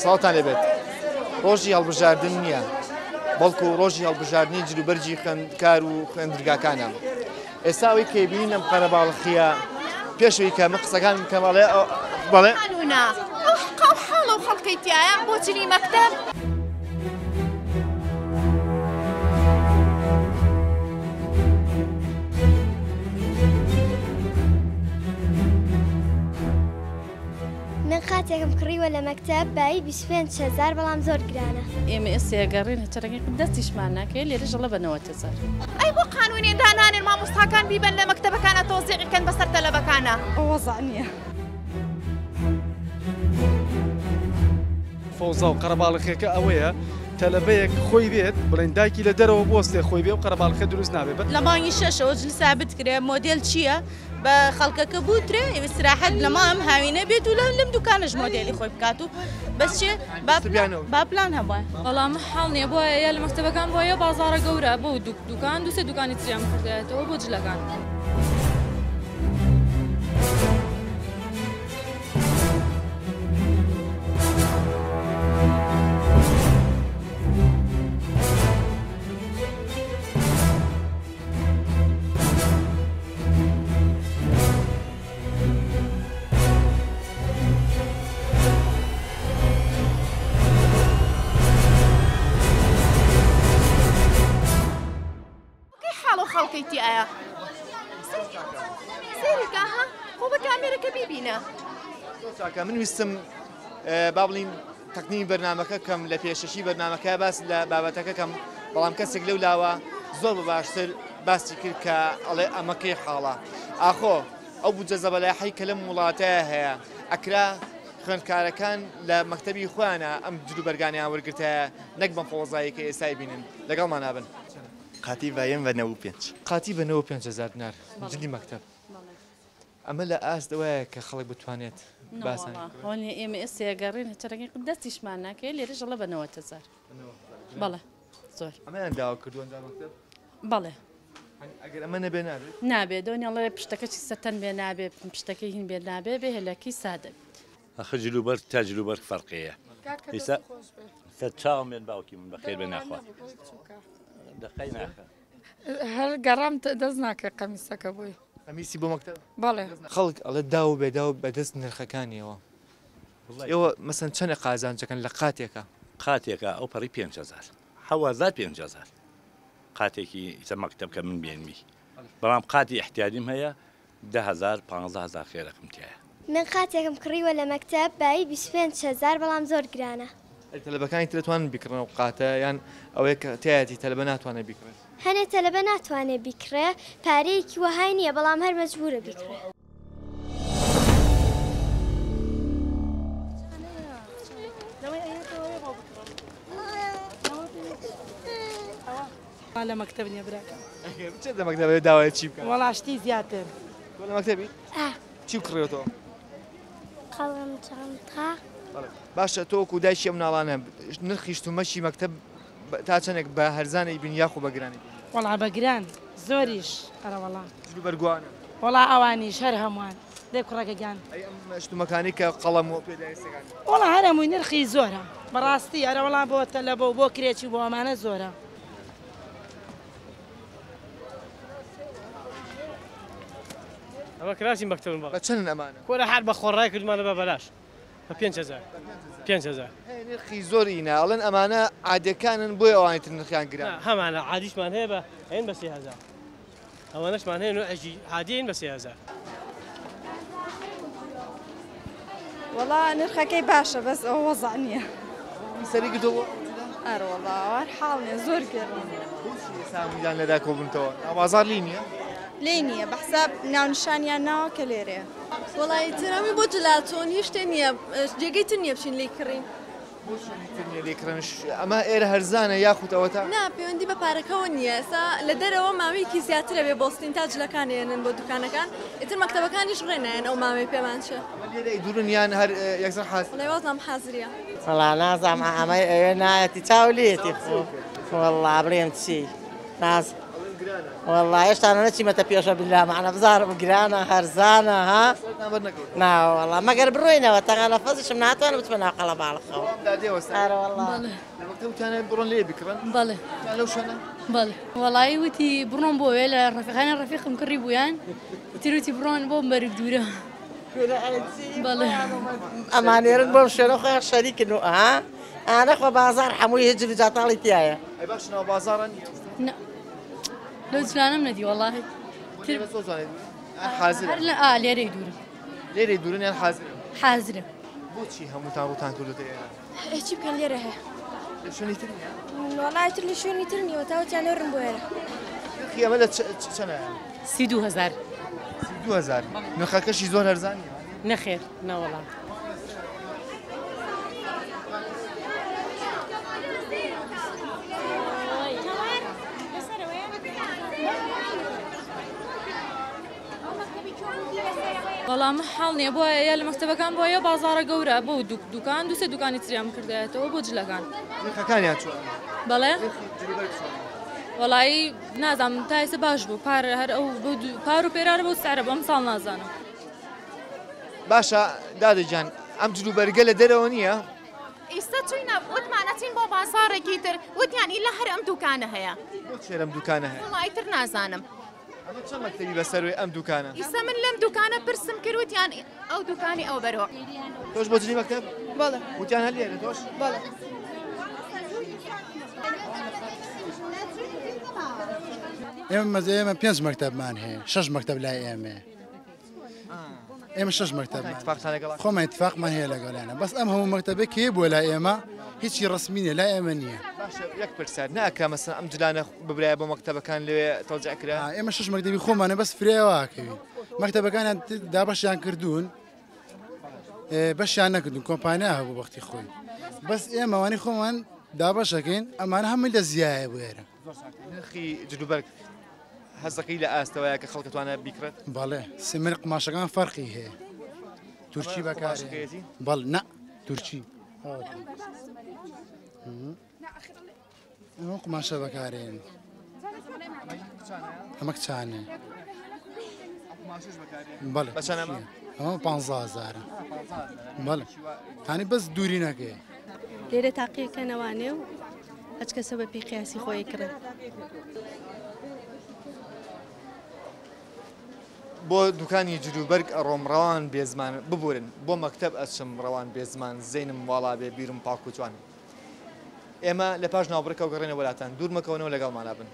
ساڵتان لێبێت ڕۆژی هەڵبژاردن نییە بەڵکو ڕۆژی هەڵبژاردننی جلوبەرجی خوێندکار و خوێندرگاکانە ئێستا ئەوەی کە بینینم قەرەباڵخیە پێشەوەی کە من قسەکان بکەم بەڵێ حاڵە و خەڵکەی تایە بۆ چنی مەکتەب من قاتێکم کڕیوە لە مەکتەب بای 25,000 بەڵام زۆر گرانە ئێمە ئێستێگەڕێن هەچەرەکەی دەستیشمان ناکەێت لێرەژەڵە بە 90,000 ئەی بۆ قانونێن دانانێن مامۆستاکان بیبەن لە مەکتەبەکانە تۆزیقیکەن بەسەر تەلەبەکانە وەزع نییە فۆزا و قەرەباڵخێکە ئەوەیە تەلەبەیەک خۆی بێت بڵێن دایکی لە دەرەوە بۆستێ خۆی بێ و قەرەباڵخە دروست نابێت لە مانگی شەشەوە جل سابت کرێ مۆدێل چییە بە خەڵکەکە بوترێ ئێستراحەت لە مام هاوینە بێت و لەم دوکانەش مۆدێلی خۆی بکات و بەس چێ با پلان هەبووە بەڵام حاڵ نییە بۆ یا لە مەکتەبەکان بۆیە بازارە گەورە بۆ دوکان دوسێ دوکانی تریان کردێتەوە بۆ جلەکان. خەڵکەیتی ئایا سێریکە ها خۆ بە کامێرەکە بیبینە من ویستم با بڵین تەکنیکی بەرنامەکە کەم لە پێشەشی بەرنامەکە باس لە بابەتەکە کەم بەڵام کەسێک لەو لاوە زۆر باشتر باسی کرد کە ئەڵێ ئەمەکەی حاڵە ئاخۆ ئەو بودجە زەبەلاحی کە لەم وڵاتەیە هەیە ئەکرا خوێندکارەکان لە مەکتەبی خۆیانە ئەم جلوبەرگانیان وەرگرتەیە نەک بەم فۆڵزایی کە ئێستای بینن لەگەڵمان نابن قاتی بایم بە 95 قاتی بە 95,000 دینار جلی مەکتەب ئەمە لە ئاستەوەیە کە خەڵک بتوانێت باسان ئێمە ئێستێگەڕێن هەچەرەکەی دەستیشمان ناکەێت لێرەژەڵە بە 90,000 بەڵێ زۆر ئەمەیان داوا کردووە مەکتەب بەڵێ ئەگەر ئەمە نەبێ نابێت نابێت دۆنیاڵێ پشتەکەی سەتەن بێ نابێت پشتەکەی هین بێ نابێ بێ هێلەکی سادە ئەخە جلوبەر تا جلوبەر فەرقەیە ئێستا چاوم بێن باوکی من بەخێر بێ ناخوا دقەی ناخە هەر گەڕام دەست ناکە قەمیسەکە بووی قەمیسی بۆ مەکتەب بەڵێ خەڵک ئەڵێ دا و بێدا و بەدەست نرخەکانیەوە ئێوە مەسەن چەندە قازانجەکەن لە قاتێکە قاتێکە ئەو پەڕی 5,000 حەوازار 5,000 قاتێکی ئیسە مەکتەبکە من بێنمی بەڵام قاتی احتیاجیم هەیە 10,000 15,000 خێرەکەم تایە من قاتێکم کڕیوە لە مەکتەب بای 25,000 بەڵام زۆر گرانە تەلەبەکانی ترەتوان بیکڕنەوە قاتە یان ئەوەیە کە تایەتی تەلەبە ناتوانێت بیکڕێت هەنێ تەلەبە ناتوانێت بیکڕێ پارەیەکی وەهای نییە بەڵام هەر مەجبورە بیکڕێ لە مەکتەب نییە براکە چێت لە مەکتەبە داوای چی بکەن وەڵاشتی زیاتر لە مەکتەبی چی بکڕێتەوە قەڵەم چەندتا باشە تۆکو دایشی ئەم ناڵانە نرخی شتومەشی مەکتەب تا چەندێک بە هەرزانەی بین یاخۆ بەگرانی وەڵا بەگران زۆریش ئەرەوەڵا بەرگوانە وەڵا ئەوانیش هەر هەمووان دێ کوڕەکەگیان شتومەکانی کە قەڵەم و پێداویستەکان وەڵا هەر هەمووی نرخی زۆرە بەڕاستی ئەرەوەڵا بۆ تەلەبە و بۆ کرێکی بۆ ئەمانە زۆرە ئەمە کراسی مەکتەبن بە چەند ئەمانە کۆرە هەر بە خۆڕای کردمانە بە بەلاش بە 5,000 نرخی زۆری ناڵێن ئەمانە عادەکانن بۆی ئەوانی تر نرخیان گران هەمانە عادیشمان هەیە بە هێن بە 3,000 ئەوانەشمان هەیە نوعێکی عادیین بە 3,000 وەڵا نرخەکەی باشە بەس ئەو وەزع نییە سەری کردەوە ئەرەوەڵا وار حاڵ نییە زۆر گەڕن سامیان لەدا کۆبنتەوە ئەوازار لی نییە لێ نییە بە حساب ناونشانیان ناوە کە لێرەیە وڵی ترامی بۆ جلاتۆنی شتێ نییە جێگەی تر نییە بچین لێ کڕین لێکڕنش ئەمە ئێرە هەرزانە یاخودەوە تا نا پەیوەندی بە پارەکەەوە نییە ئێستا لە دەرەوە ماوەیەکی زیاترە بێ بۆستین تا جلەکانێنن بۆ دوکانەکان ئیتر مەکتەبەکانیش ڕێنایەن ئەو ماوەی پێمان چە دوورن یان هەر یەکسەر حاز وڵێوازم حازریە وەڵا نازام ئەمەی ئەوێ نایەتی چاولێتی وەڵا بڵێم چی ناز وەڵا هێشتا نەچیمەتە پێشە بلا معنە بزارم گرانە هەرزانە ها والله ما قرب روينا وتغلى فزش من هاتو أنا بتمنى قلب على الخو والله المكتب كان برون ليه بكرا بله كان لو شنا بله والله وتي برون بو ولا الرفيق أنا الرفيق مقرب ويان تروتي برون بو مرق دورة بله أماني رنبو شنو خير شريك إنه أنا أخو بازار حموي هجري جاتالي تيايا أي باش نو بازارا لا لو زلانم ندي والله حازر لا ليري دورة ليري دورن يعني حازرة بوتشي هم تاروتان كله تيا إيش كان لي رها شو نيتري والله ترى شو نيترني وتاوتي أنا رنبويرة أخي أملت شنا 32000 2000 نخاكش يزور هرزاني نخير لا والله بەڵام حاڵ نییە بۆ یا لە مەکتەبەکان بۆیە بازارە گەورە بۆ دوکان دوسێ دوکانی تریام کردایەتەوە بۆ جلەکان بەڵێ وەڵایی نازانم تا ئێستا باش بوو پار هەر ئەو پار و پێرارە بۆ سعرە بەم ساڵ نازانم باشە دادەجان ئەم جلوبەرگە لە دەرەوە نییە ئێستا چوینە وتمانەچین بۆ بازارێکی تر وتیانی لە هەر ئەم دوکانە هەیە بۆ چێرەم دوکانە هەیە وڵای تر نازانم چەند مەکتەبی بەسەروی ئەم دوکانە ئێستا من لەم دوکانە پرسم کرد وتیان ئەو دوکانی ئەو بەرەوە تۆش بۆ جلی مەکتەب بەڵێ وتیان هەر لێرە تۆش بەڵێ ئێمە مەزە ئێمە 5 مەکتەبمان هەیە 6 مەکتەب لای ئێمە ئێمە 6 مەکتەب خۆمان اتفاقمان هەیە لەگەڵیانە بەس ئەم هەموو مەکتەبێک کێ بۆ لای ئێمە هیچی ڕسمی نیە لای ئێمە نییە یەک پرسیار ناکرا مەسەن ئەم جلانە ببرایە بۆ مەکتەبەکان لەوێ تەوزیع کرا ئێمە 6 مەکتەبی خۆمانە بەس فرێواکەوین مەکتەبەکانیان دابەشیان کردوون بەشیان نەکردون کۆمپانیا هەبوو وەختی خۆی بەس ئێمەوانی خۆمان دابەشەکەین ئەمانە هەمووی لە زیایە بۆ ئێرە نرخی جلوبەرگ هەزەکەی لە ئاستەوەیە کە خەڵک دەتوانێت بیکرێت بەڵێ سمر قماشەکان فەرقی هەیە تورکی بەکارێت بەڵ نە تورکی ئەمە قماشە بەکارێن ئەمە کچانێ بەڵێ ئەمە 15000 بەڵێ هانی بەس دووری نەکەی لێرە تاقیەکەنەوانێ و هەچ کەسە بە پێی قیاسی خۆی کرد بۆ دوکانی جلوبەرگ ڕۆمڕەوان بێزمان ببورن بۆ مەکتەب ئەچم ڕەوان بێزمان زەینم واڵا بێ بیرم پاک و جوان ئێمە لە پاش ناوبڕێکەوە گەڕێنە وڵاتان دوور مەکەونەوە لەگەڵمانە بن